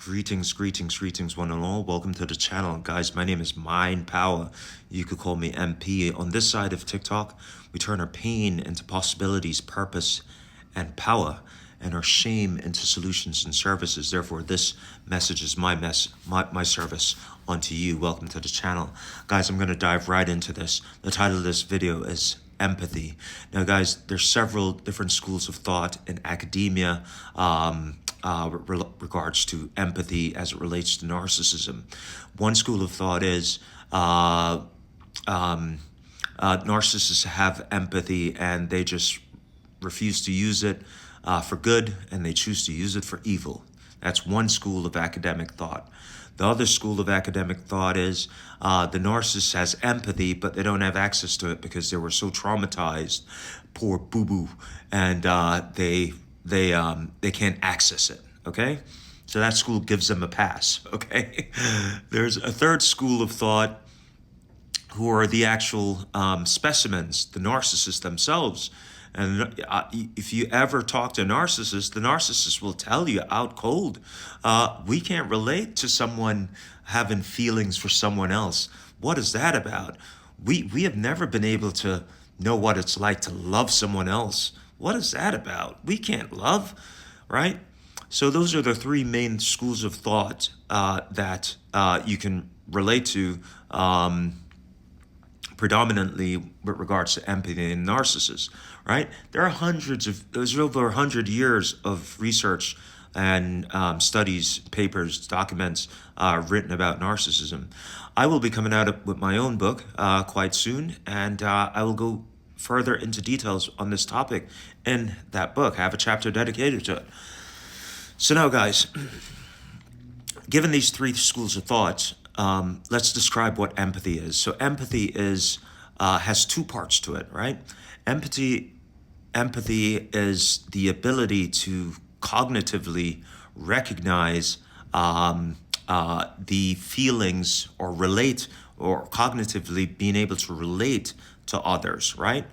Greetings, one and all. Welcome to the channel. Guys, my name is Mind Power. You could call me MP. On this side of TikTok, we turn our pain into possibilities, purpose, and power, and our shame into solutions and services. Therefore, this message is my service onto you. Welcome to the channel. Guys, I'm going to dive right into this. The title of this video is Empathy. Now, guys, there's several different schools of thought in academia, regards to empathy as it relates to narcissism. One school of thought is narcissists have empathy and they just refuse to use it for good, and they choose to use it for evil. That's one school of academic thought. The other school of academic thought is the narcissist has empathy, but they don't have access to it because they were so traumatized, poor boo-boo, and they can't access it, okay? So that school gives them a pass, okay? There's a third school of thought who are the actual specimens, the narcissists themselves. And if you ever talk to a narcissist, the narcissist will tell you out cold, we can't relate to someone having feelings for someone else. What is that about? We have never been able to know what it's like to love someone else. What is that about? We can't love, right? So those are the three main schools of thought that you can relate to predominantly with regards to empathy and narcissists, right? There's over 100 years of research and studies, papers, documents written about narcissism. I will be coming out with my own book quite soon, and I will go further into details on this topic in that book. I have a chapter dedicated to it. So now, guys, given these three schools of thought, let's describe what empathy is. So empathy has two parts to it, right? Empathy is the ability to cognitively recognize the feelings or relate, or cognitively being able to relate to others, right?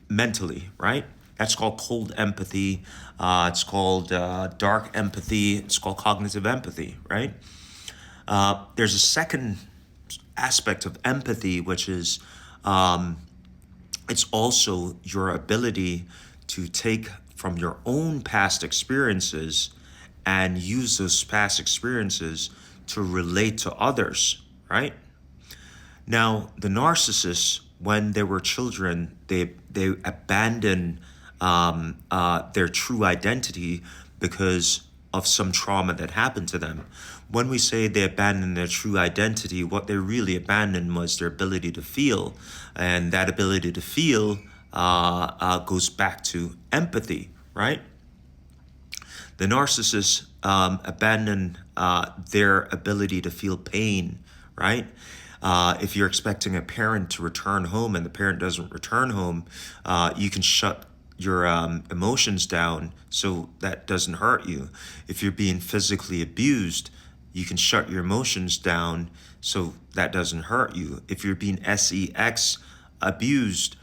Mentally, right? That's called cold empathy. It's called dark empathy. It's called cognitive empathy, right? There's a second aspect of empathy, which is it's also your ability to take from your own past experiences and use those past experiences to relate to others, right? Now, the narcissists, when they were children, they abandoned their true identity because of some trauma that happened to them. When we say they abandoned their true identity, what they really abandoned was their ability to feel. And that ability to feel goes back to empathy, right? The narcissists abandon their ability to feel pain, right? If you're expecting a parent to return home and the parent doesn't return home, you can shut your emotions down so that doesn't hurt you. If you're being physically abused, you can shut your emotions down so that doesn't hurt you. If you're being sex abused,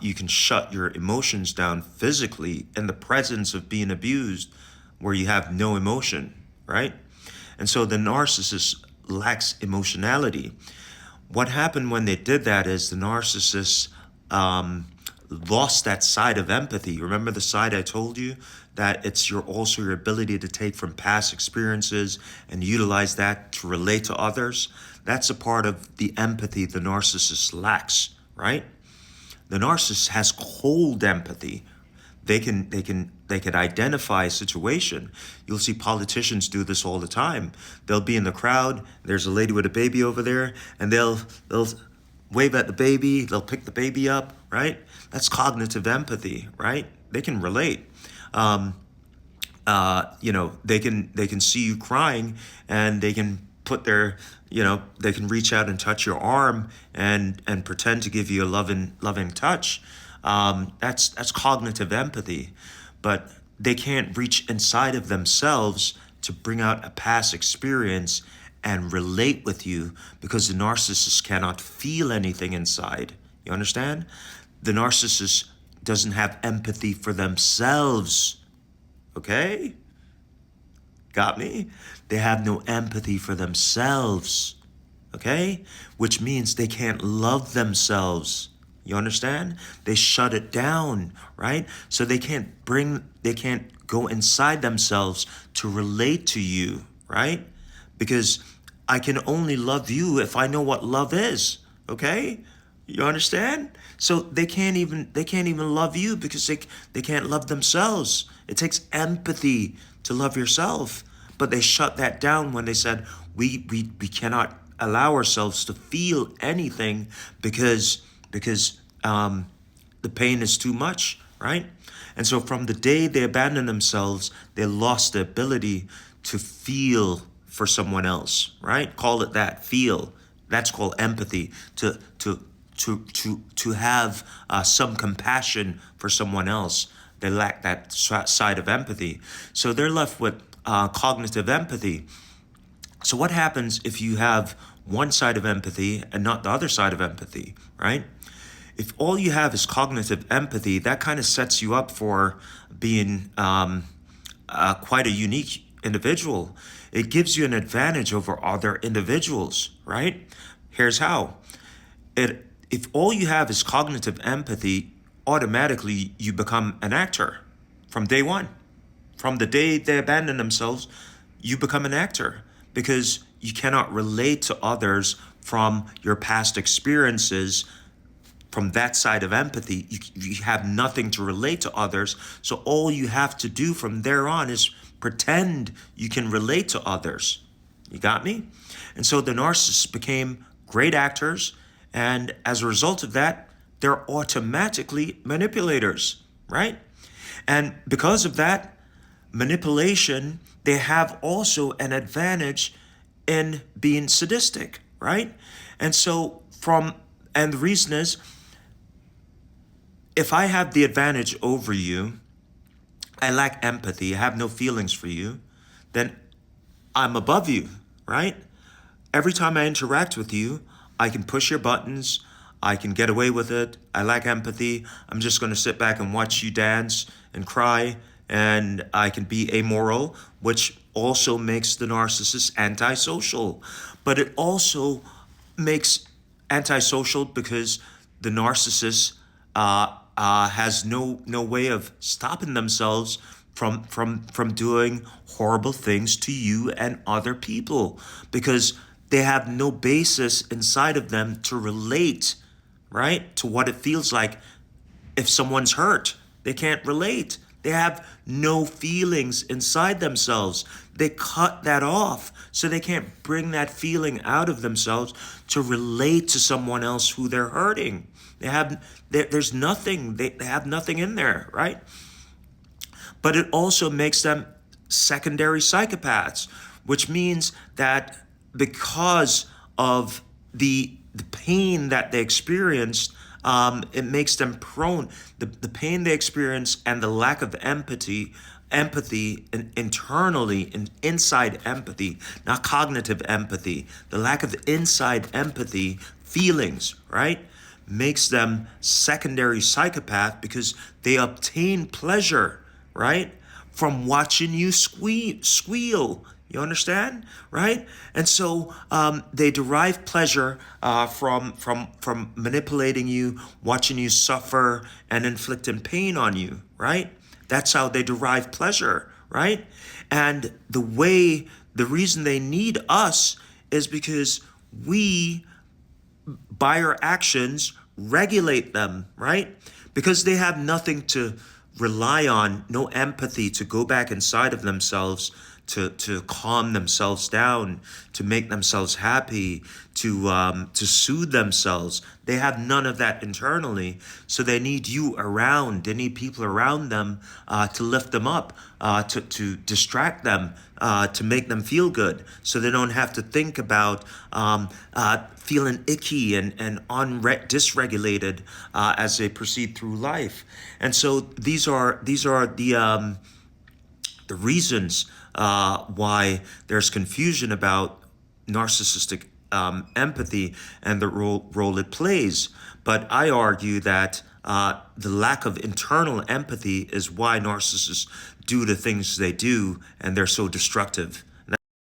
you can shut your emotions down physically in the presence of being abused, where you have no emotion, right? And so the narcissist lacks emotionality. What happened when they did that is the narcissist lost that side of empathy. Remember the side I told you, that it's also your ability to take from past experiences and utilize that to relate to others. That's a part of the empathy the narcissist lacks, right? The narcissist has cold empathy. They can identify a situation. You'll see politicians do this all the time. They'll be in the crowd. There's a lady with a baby over there, and they'll wave at the baby. They'll pick the baby up, right? That's cognitive empathy, right? They can relate. They can see you crying, and they can put their, they can reach out and touch your arm and pretend to give you a loving touch. That's cognitive empathy, but they can't reach inside of themselves to bring out a past experience and relate with you, because the narcissist cannot feel anything inside. You understand? The narcissist doesn't have empathy for themselves. Okay? Got me? They have no empathy for themselves. Okay? Which means they can't love themselves. You understand? They shut it down, right? So they can't go inside themselves to relate to you, right? Because I can only love you if I know what love is, okay? You understand? So they can't even love you because they can't love themselves. It takes empathy to love yourself. But they shut that down when they said we cannot allow ourselves to feel anything because the pain is too much, right? And so from the day they abandoned themselves, they lost the ability to feel for someone else, right? Call it that, feel. That's called empathy. To have some compassion for someone else. They lack that side of empathy. So they're left with cognitive empathy. So what happens if you have one side of empathy and not the other side of empathy, right? If all you have is cognitive empathy, that kind of sets you up for being quite a unique individual. It gives you an advantage over other individuals, right? Here's how. If all you have is cognitive empathy, automatically you become an actor from day one. From the day they abandon themselves, you become an actor because you cannot relate to others from your past experiences. From that side of empathy, you have nothing to relate to others. So all you have to do from there on is pretend you can relate to others. You got me? And so the narcissists became great actors. And as a result of that, they're automatically manipulators, right? And because of that manipulation, they have also an advantage in being sadistic, right? And the reason is, if I have the advantage over you, I lack empathy, I have no feelings for you, then I'm above you, right? Every time I interact with you, I can push your buttons, I can get away with it, I lack empathy, I'm just going to sit back and watch you dance and cry, and I can be amoral, which also makes the narcissist antisocial. But it also makes antisocial because the narcissist has no way of stopping themselves from doing horrible things to you and other people, because they have no basis inside of them to relate, right, to what it feels like if someone's hurt. They can't relate. They have no feelings inside themselves. They cut that off, so they can't bring that feeling out of themselves to relate to someone else who they're hurting. There's nothing. They have nothing in there, right? But it also makes them secondary psychopaths, which means that because of the pain that they experienced, it makes them prone. The pain they experience and the lack of empathy internally and inside empathy, not cognitive empathy, the lack of inside empathy, feelings, right, makes them secondary psychopath because they obtain pleasure, right, from watching you squeal. You understand, right? And so they derive pleasure from manipulating you, watching you suffer, and inflicting pain on you, right? That's how they derive pleasure, right? And the reason they need us is because we, by our actions, regulate them, right? Because they have nothing to rely on, no empathy to go back inside of themselves to calm themselves down, to make themselves happy, to soothe themselves. They have none of that internally, so they need you around. They need people around them to lift them up, to distract them, to make them feel good, so they don't have to think about feeling icky and dysregulated as they proceed through life. And so these are the reasons why there's confusion about narcissistic empathy and the role it plays. But I argue that The lack of internal empathy is why narcissists do the things they do, and they're so destructive.